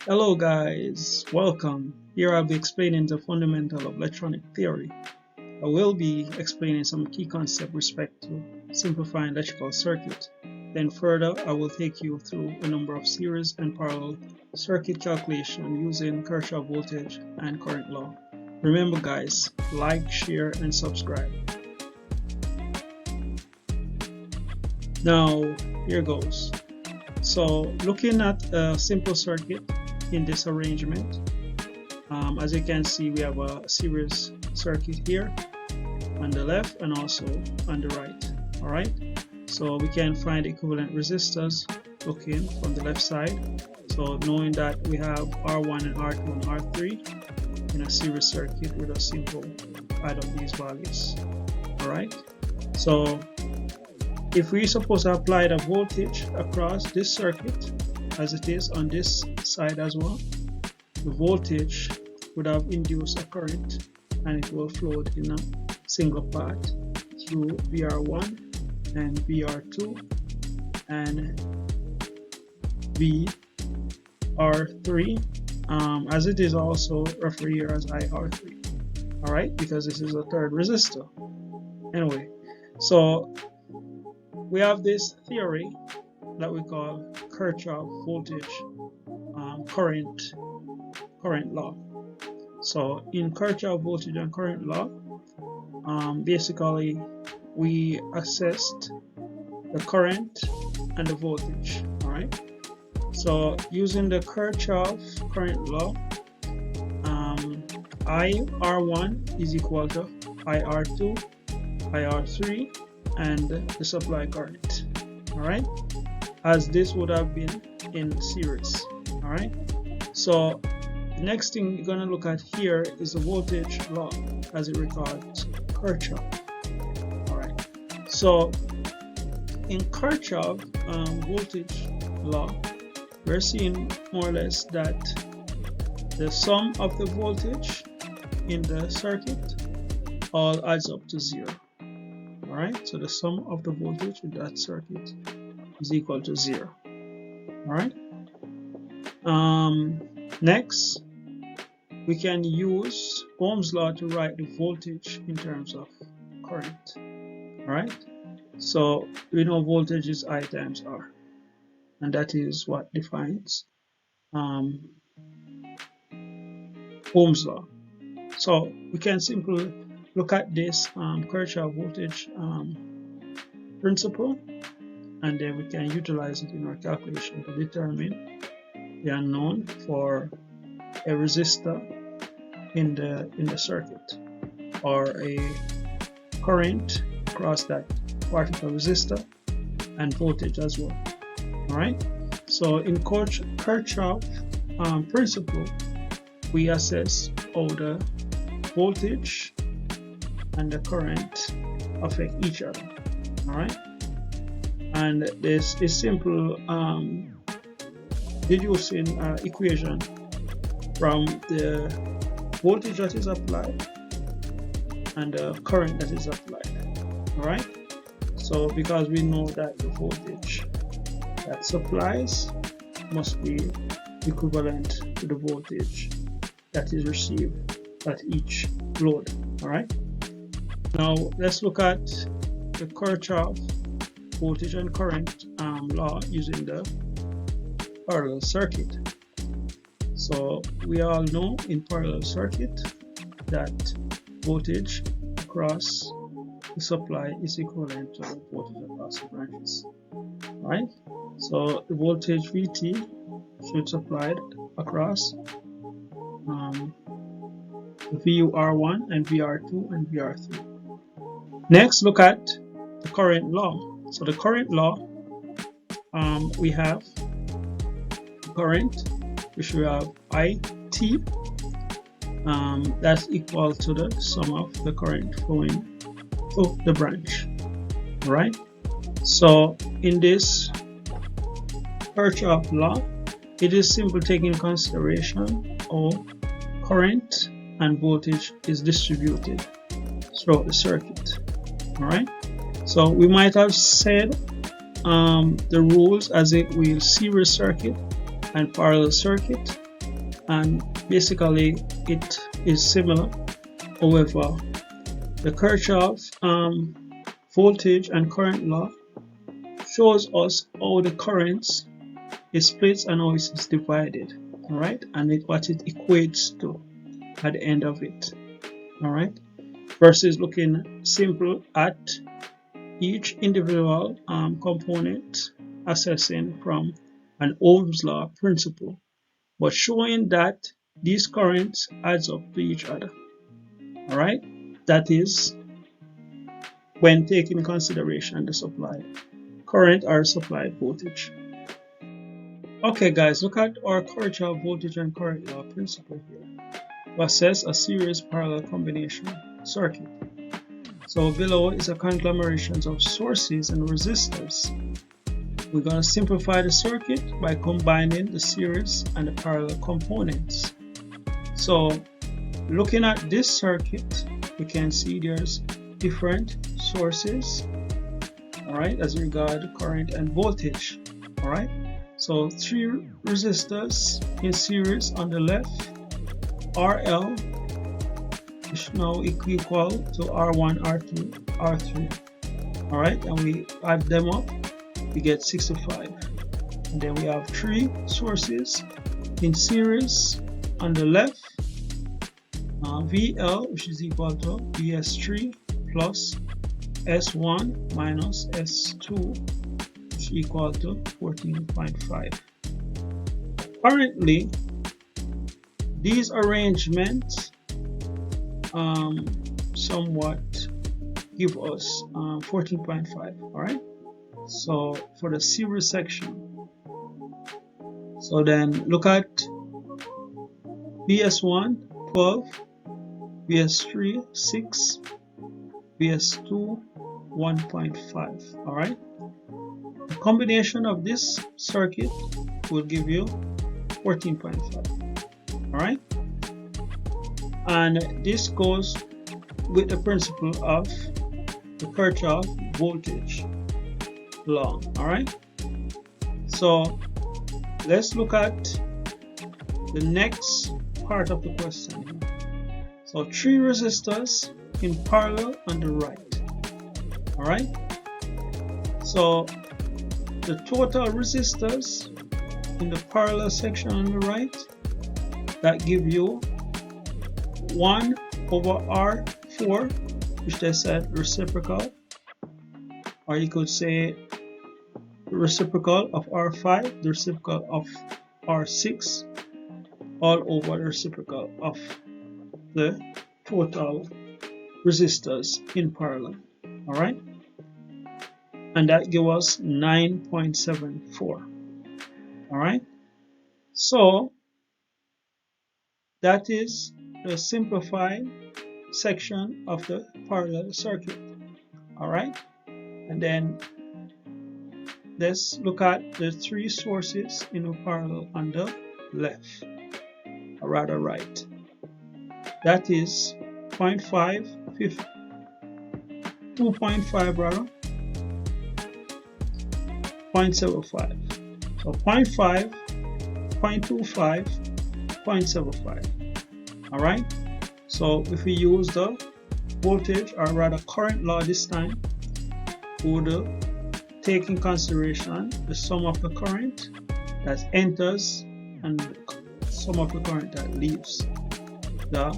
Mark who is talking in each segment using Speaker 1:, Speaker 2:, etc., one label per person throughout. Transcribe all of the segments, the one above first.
Speaker 1: Hello guys, welcome. Here I'll be explaining the fundamental of electronic theory. I will be explaining some key concepts with respect to simplifying electrical circuit. Then further, I will take you through a number of series and parallel circuit calculation using Kirchhoff voltage and current law. Remember guys, like, share and subscribe. Now, here goes. So looking at a simple circuit in this arrangement, as you can see, we have a series circuit here on the left and also on the right. All right, so we can find equivalent resistors looking from the left side. So knowing that we have R1 and R2 and R3 in a series circuit, with a simple add of these values. All right, so if we suppose to apply the voltage across this circuit as it is on this side as well, the voltage would have induced a current and it will flow in a single path through VR1 and VR2 and VR3, as it is also referred here as IR3. All right, because this is a third resistor. Anyway, so we have this theory that we call Kirchhoff voltage current law. So in Kirchhoff voltage and current law, basically we assessed the current and the voltage. All right, so using the Kirchhoff current law, IR1 is equal to IR2, IR3 and the supply current. All right, as this would have been in series. All right, so the next thing you're going to look at here is the voltage law as it regards Kirchhoff. All right, so in Kirchhoff voltage law, we're seeing more or less that the sum of the voltage in the circuit all adds up to 0. All right, so the sum of the voltage in that circuit is equal to 0. All right, next we can use Ohm's law to write the voltage in terms of current. All right, so we know voltage is I times R, and that is what defines Ohm's law. So we can simply look at this Kirchhoff voltage principle, and then we can utilize it in our calculation to determine the unknown for a resistor in the circuit, or a current across that particular resistor, and voltage as well. All right, so in Kirchhoff principle, we assess how the voltage and the current affect each other. All right, and this is simple deducing equation from the voltage that is applied and the current that is applied. All right, so because we know that the voltage that supplies must be equivalent to the voltage that is received at each load. All right, now let's look at the Kirchhoff voltage and current law using the parallel circuit. So we all know in parallel circuit that voltage across the supply is equivalent to the voltage across the branches. All right, so the voltage VT should supplied across VR1 and VR2 and VR3. Next, look at the current law. So the current law, we have current, which we have IT, that's equal to the sum of the current flowing through the branch. All right, so in this Kirchhoff law, it is simple taking into consideration how current and voltage is distributed throughout the circuit. All right, so we might have said the rules as it will series circuit and parallel circuit and basically it is similar. However, the Kirchhoff voltage and current law shows us how the currents is split and how it is divided, all right, and what it equates to at the end of it, all right, versus looking simple at each individual component, assessing from an Ohm's law principle, but showing that these currents adds up to each other, all right. That is when taking into consideration the supply current or supply voltage. Okay guys, look at our Kirchhoff voltage and current law principle here to assess a series parallel combination circuit. So below is a conglomeration of sources and resistors. We're going to simplify the circuit by combining the series and the parallel components. So looking at this circuit, we can see there's different sources, all right, as regard current and voltage, all right. So 3 resistors in series on the left, RL is now equal to R1, R2, R3, all right, and we add them up, we get 65. And then we have 3 sources in series on the left, VL, which is equal to VS3 plus S1 minus S2, which is equal to 14.5. Currently, these arrangements somewhat give us 14.5, all right. So for the series section, so then look at VS1 12, VS3 6, VS2 1.5, all right. The combination of this circuit will give you 14.5, all right, and this goes with the principle of the Kirchhoff voltage law, all right. So let's look at the next part of the question here. So 3 resistors in parallel on the right, all right. So the total resistors in the parallel section on the right, that give you 1 over R4, which they said reciprocal, or you could say the reciprocal of R5, the reciprocal of R6, all over the reciprocal of the total resistors in parallel, all right, and that gives us 9.74, all right. So that is the simplified section of the parallel circuit, all right. And then let's look at the 3 sources in a parallel on the left, or rather right. That is 0.5, 2.5 rather, 0.75. So 0.5, 0.25, 0.75. All right. So if we use the voltage, or rather current law this time, we would take in consideration the sum of the current that enters and the sum of the current that leaves the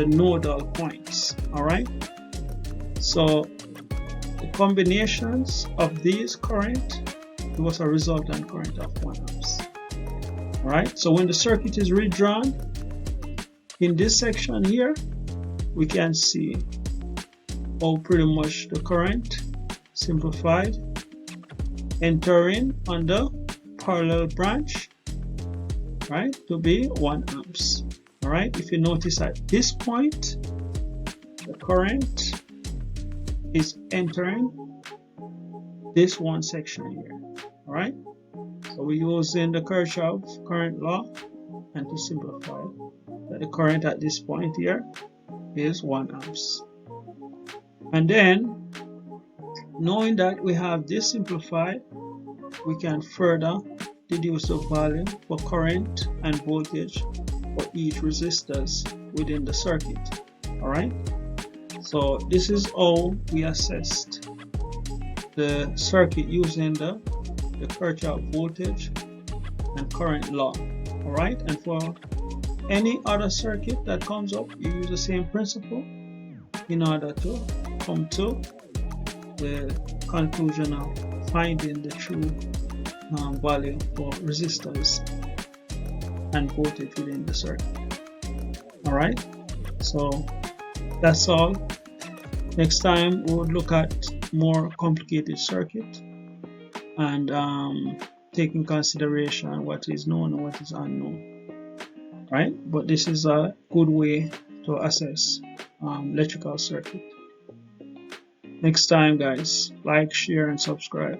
Speaker 1: nodal points, all right. So the combinations of these current give us a resultant current of 1 amps, all right. So when the circuit is redrawn in this section here, we can see how pretty much the current simplified entering on the parallel branch, right, to be 1 amps, all right. If you notice at this point, the current is entering this one section here, all right. So we're using the Kirchhoff current law, and to simplify, that the current at this point here is 1 amps. And then, knowing that we have this simplified, we can further deduce the value for current and voltage for each resistors within the circuit. Alright, so this is how we assessed the circuit using the Kirchhoff voltage and current law. Alright, and for any other circuit that comes up, you use the same principle in order to come to the conclusion of finding the true value for resistors and voltage within the circuit. Alright, so that's all. Next time we'll look at more complicated circuit and take in consideration what is known and what is unknown. Right, but this is a good way to assess electrical circuit. Next time, guys, like, share and subscribe.